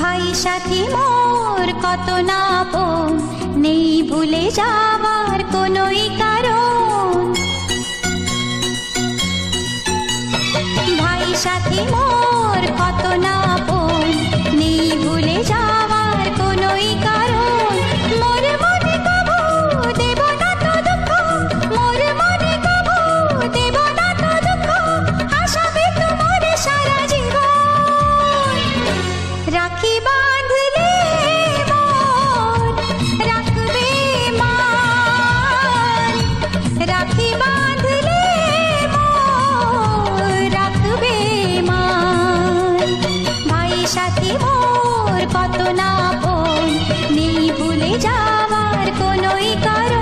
ভাই সাথী মোর কত না আপন, নেই ভুলে যাওয়ার কোনোই কারণ। ভাই সাথী মোর কত না আপন, নেই ভুলে যাওয়ার কোনোই কারণ। মোর মনে কবু দেব না তো দুঃখ, মোর মনে কবু দেব না তো দুঃখ, হাসাবে তোমার সারা জীবন। রাখি বাঁধলে মোর রাখবে মান, রাখি বাঁধলে মোর রাখবে মান। ভাই সাথী মোর কত না আপন, নেই ভুলে যাওয়ার কোনোই কারণ।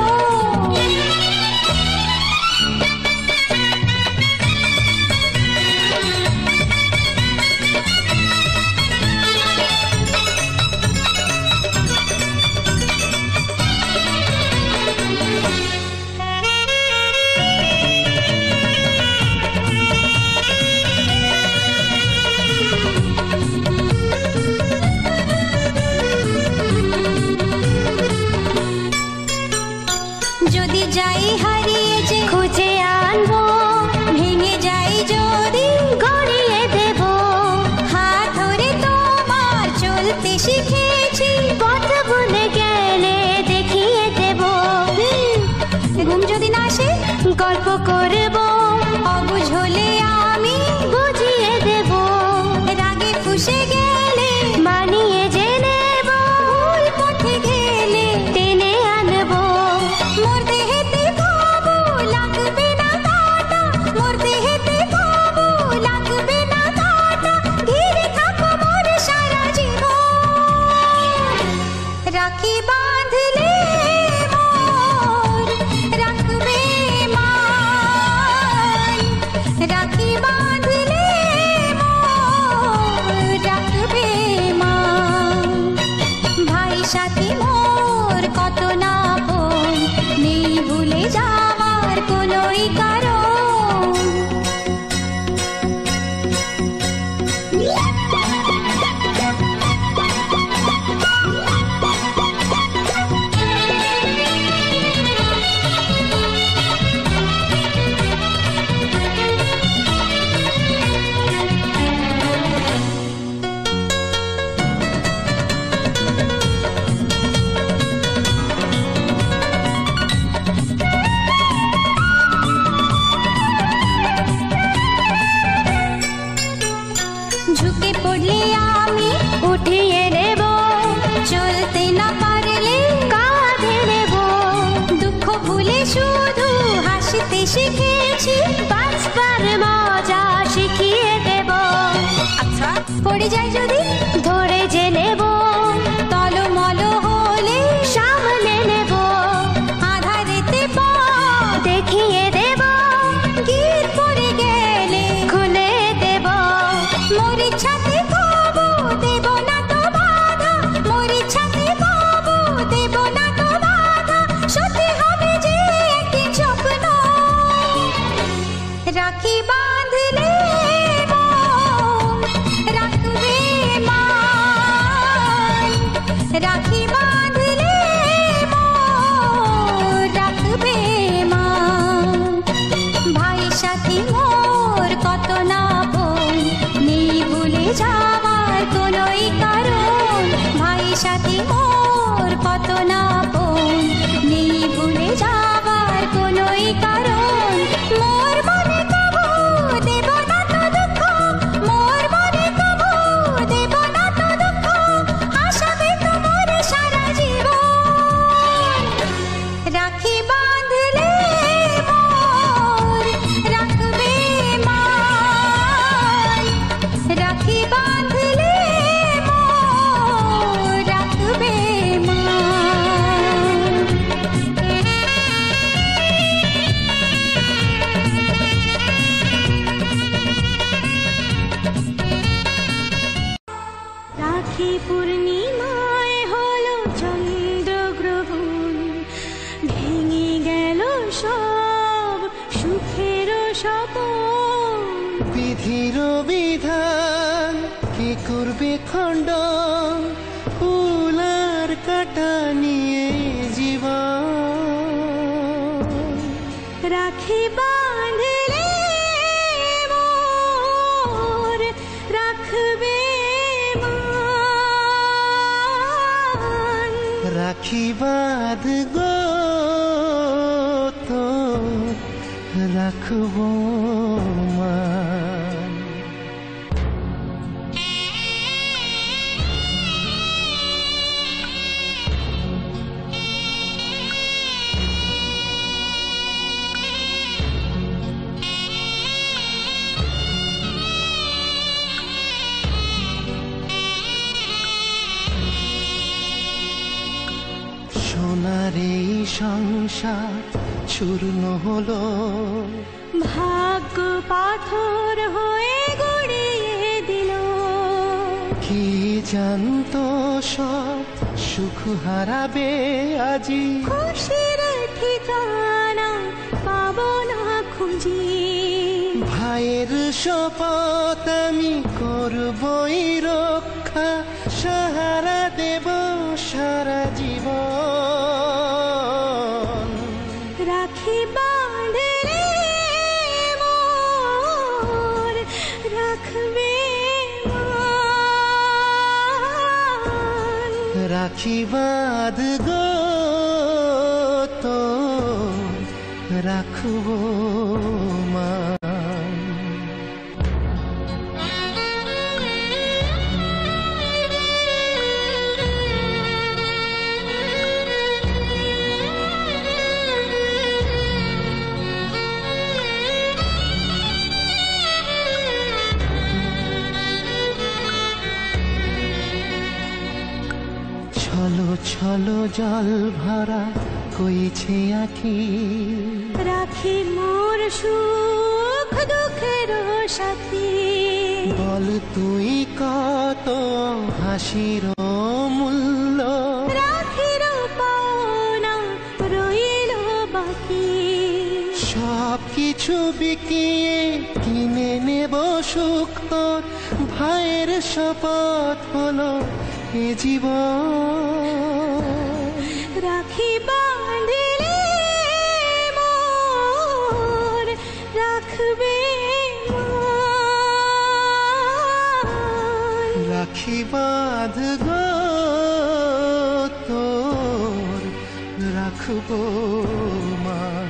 যদি যাই হারিয়ে যে খুঁজে আনবো, ভেঙে যাই যদি গড়িয়ে দেব। হাত ধরে তোমার চলতে শিখেছি, পথ ভুলে গেলে দেখিয়ে দেব। ঘুম যদি না আসে গল্প করব, অবুঝ হলে আমি বুঝিয়ে দেব। রাগে ফুঁসে গেলে মানিয়ে যে নেব, ভুল পথে গেলে টেনে আনবো। মোর দেহেতে কবু লাগবে না কাঁটা, মোর দেহেতে কবু লাগবে না কাঁটা, ঘিরে থাকো মোর সারা জীবন। রাখি বাঁধলে মোর রাখবে মান, রাখি বাঁধলে মোর রাখবে মান। ভাই সাথী মোর কত না আপন, নেই ভুলে যাওয়ার কোনোই কারণ। ঝুঁকে পড়লে আমি উঠিয়ে নেব, চলতে না পারলে কাঁধে নেব। দুঃখ ভুলে শুধু হাসতে শিখেছি, বাঁচবার মজা শিখিয়ে দেব। আচ্ছা পড়ে যাই যদি ধরে যে নেব, টলমল হলে সামলে নেব। আধারেতে পথ দেখিয়ে দেব, গিয়ে পড়ে গেলে খুলে দেব। মোর ইচ্ছাতে কবু দেব না তো বাধা, মোর ইচ্ছাতে কবু দেব না তো বাধা, সত্যি হবে যে একদিন স্বপ্ন। রাখি বাঁধলে মোর রাখবে মান, রাখি বাঁধলে মোর রাখবে মান। ভাই সাথী মোর কত না আপন, নেই ভুলে যাওয়ার কোনোই কারণ। ভাই সাথী মোর কত না আপন, নেই ভুলে যাওয়ার কোনোই কারণ। মোর মনে কবু দেব না তো দুঃখ, মোর মনে কবু দেব না তো দুঃখ, হাসাবে তোমার সারা জীবন। রাখি বাঁধলে মোর রাখবে মান, রাখি বাঁধলে মোর রাখবে মান। রাখি পূর্ণিমায় হলো চন্দ্রগ্রহণ, ভেঙে গেল সব সুখের স্বপন। বিধির বিধান কে করবে খণ্ডন ফুলার কাটা নিয়ে জীবন। রাখি বাঁধলে মোর রাখবে মান। রাখি বাঁধ গো তো রাখবো মান। সোনার এই সংসার চূর্ণ হলো, ভাগ্য পাথর হয়ে গড়িয়ে দিল। কি জানতো সব সুখ হারাবে আজি, খুশির ঠিকানা পাবো না খুঁজি। ভাইয়ের শপথ আমি করবই রক্ষা, সাহারা দেব সারা জীবন। রাখি বাঁধলে মোর রাখবে মান। রাখি বাঁধ গো তো রাখবো মান। ছলো ছলো জল ভরা কইছে আখি, রাখি মোর সুখ দুঃখের সাথী। বল তুই কত হাসির মূল্য, রাখির পাওনা রইল বাকি। সব কিছু বিকিয়ে কিনে নেব সুখ তোর, ভাইয়ের শপথ হলো এ জীবন। রাখি বাঁধলে মোর রাখবে মান। রাখি বাঁধ গো তোর রাখবো মান।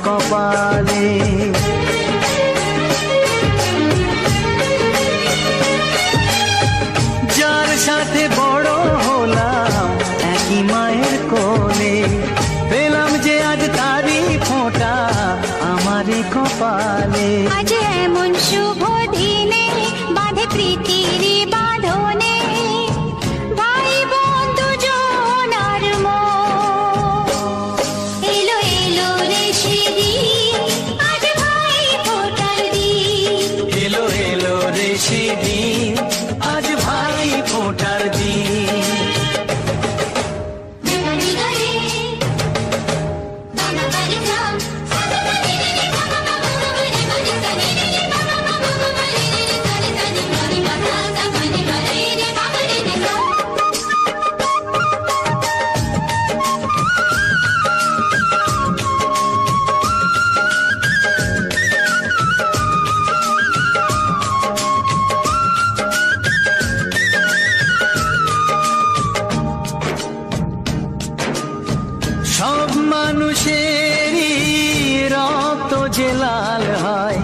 কপালে। যার সাথে বড় হলাম একই মায়ের কোলে, পেলাম যে আজ তারি ফোঁটা আমারই কপালে। আজ এমন শুভ দিনে বাঁধে প্রীতির বাঁধনে, ভাই বন্ধু জনার মন। এলো এলো রে সেদিন, আজ ভাই ফোঁটার দিন। এলো এলো রে সেদিন, আজ ভাই ফোঁটার দিন। সব মানুষেরই রক্ত যে লাল হয়,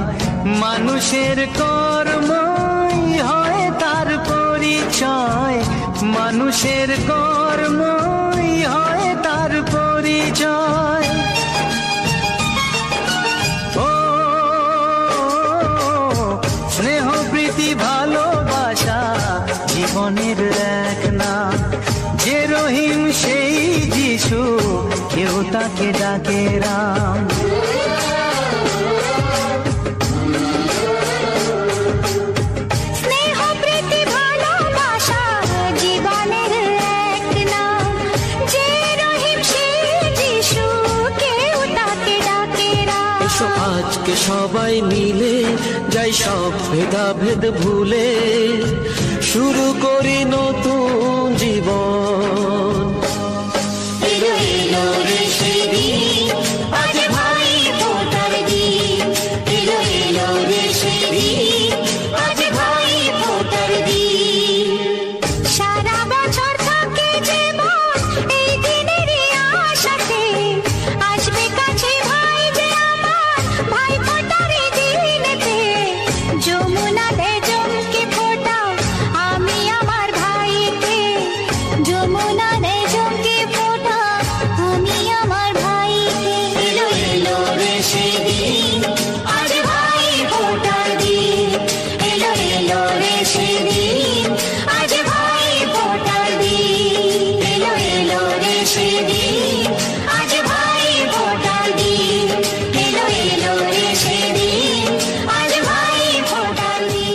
মানুষের কর্মই হয় তার পরিচয়। মানুষের কর্মই হয় তার পরিচয়। ও স্নেহ প্রীতি ভালোবাসা জীবনের এক নাম। যে রহিম সেই যিশু, কেউ তাকে ডাকে রাম। স্নেহ প্রীতি ভালোবাসা জীবনের এক নাম। যে রহিম সেই যিশু, কেউ তাকে ডাকে রাম। এসো আজকে সবাই মিলে যাই সব ভেদাভেদ ভুলে, শুরু করি নতুন জীবন। এলো এলো রে সেদিন, আজ ভাই ফোঁটার দিন। এলো এলো রে সেদিন, আজ ভাই ফোঁটার দিন। সারা বছর থাকে জীবন এই দিনেরই আশাতে, আসবে কাছে ভাই যে আমার, ভাই ফোঁটার দিনেতে। যমুনা দে জমকে ফোঁটা আমি আমার ভাইকে, যমুনা দে জমকে ফোঁটা আমি আমার ভাইকে। এলো এলো রে সেদিন, আজ ভাই ফোঁটার দিন। এলো এলো রে সেদিন, আজ ভাই ফোঁটার দিন। এলো এলো রে সেদিন, আজ ভাই ফোঁটার দিন। এলো এলো রে সেদিন, আজ ভাই ফোঁটার দিন।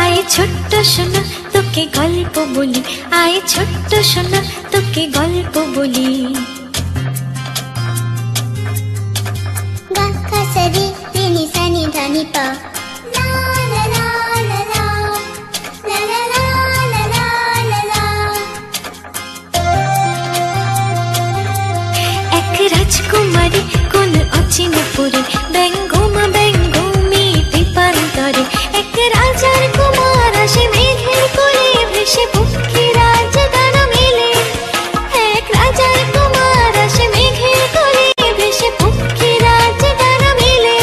আয় ছোট্ট সোনা তোকে গল্প বলি, আয় ছোট্ট সোনা তোকে গল্প বলি। গাকা সরি রিনি সানি ধানি পা লা লা লা লা লা লা লা লা লা লা লা লা। এক রাজকুমারী কোন অচিনে পুরে, ব্যঙ্গমা ব্যঙ্গমি দীপান্তরে। এক রাজার কুমার আসে মেঘের কোলে, ভেসে পক্ষী রাজদান মেলে। এক রাজার কুমার আসে মেঘের কোলে, ভেসে পক্ষী রাজদান মেলে।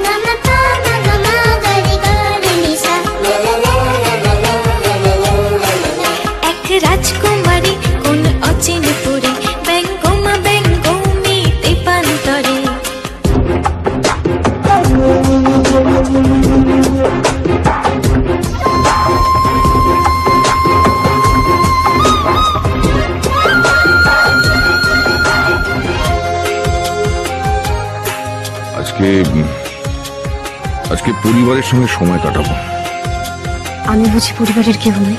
মামা পা মামা মা গারি গারি নিসা লা লা লা লা লা লা লা লা লা লা। এক রাজকুমারী কোন অচিনে পুরে, ব্যঙ্গমা ব্যঙ্গমি দীপান্তরে। আজকে পরিবারের সঙ্গে সময় কাটাবো। আমি বুঝি পরিবারের কেউ নই?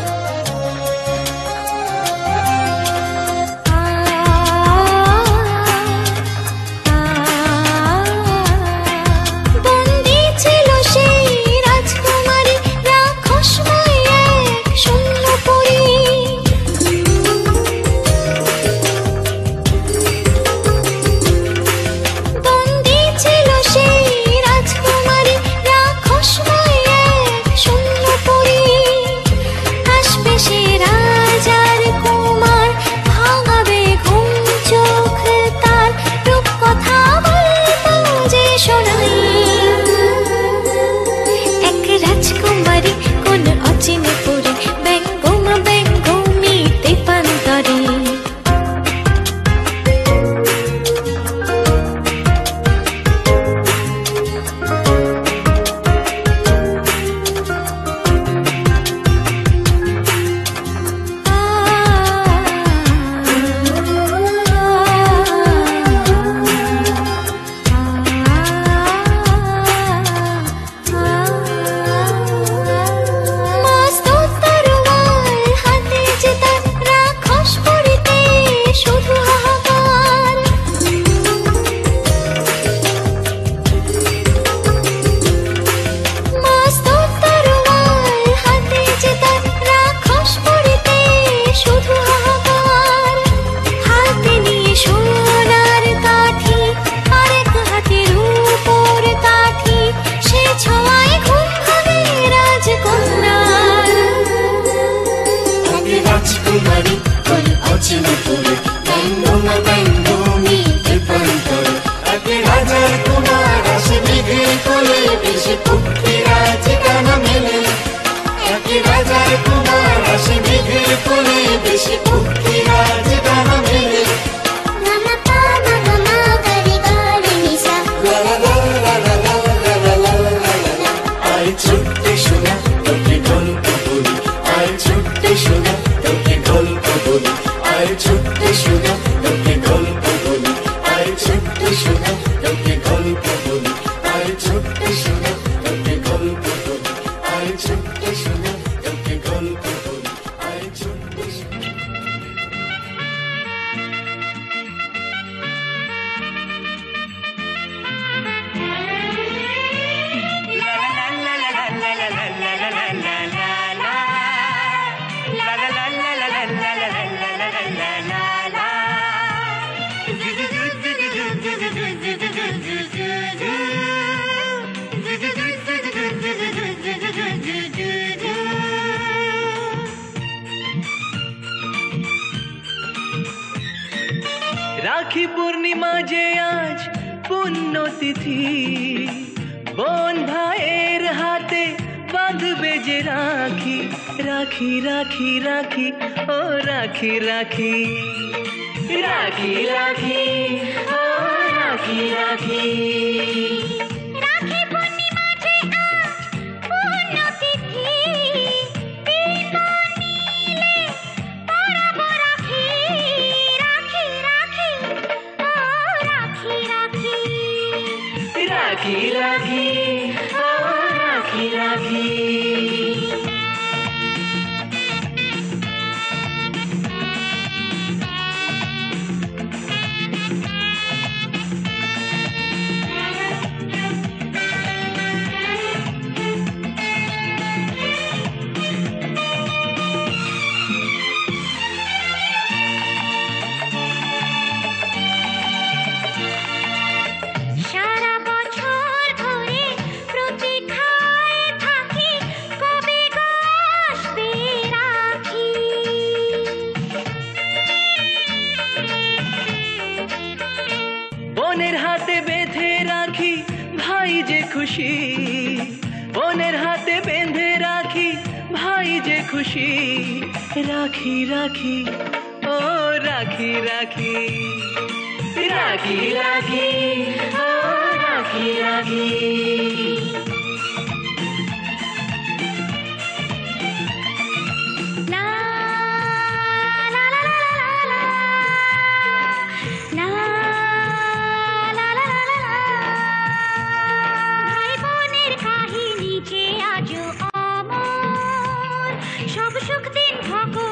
সোনা তোকে গল্প বলি, আর ছোট্ট সোনা তোকে গল্প বলি, আর ছোট্ট সোনা তোকে গল্প বলি, আর ছোট্ট সোনা তোকে গল্প বলি, আর ছোট্ট সোনা তোকে গল্প বলি, আর ছোট্ট সোনা। রাখি পূর্ণিমা যে আজ পুণ্যতিথি, বোন ভাইয়ের হাতে বাঁধবে যে রাখি, রাখি রাখি রাখি ও রাখি রাখি, রাখি রাখি ও রাখি রাখি। রাখি পূর্ণিমা যে আজ পুণ্যতিথি, তিন বোন মিলে পরাবো রাখি, রাখি রাখি ও রাখি রাখি, রাখি রাখি ও রাখি রাখি। সারা বছর ধরে প্রতীক্ষায় থাকি, কবে গো আসবে রাখি। বোনের হাতে বেঁধে রাখি ভাই যে খুশি, বোনের হাতে বেঁধে রাখি ভাই যে খুশি, রাখি রাখি ও রাখি রাখি, রাখি রাখি ও রাখি রাখি। লা লা লা লা লা লা, লা লা লা লা লা। ভাই বোনের কাহিনী যে আজও অমর, সব সুখ দিন ভগবান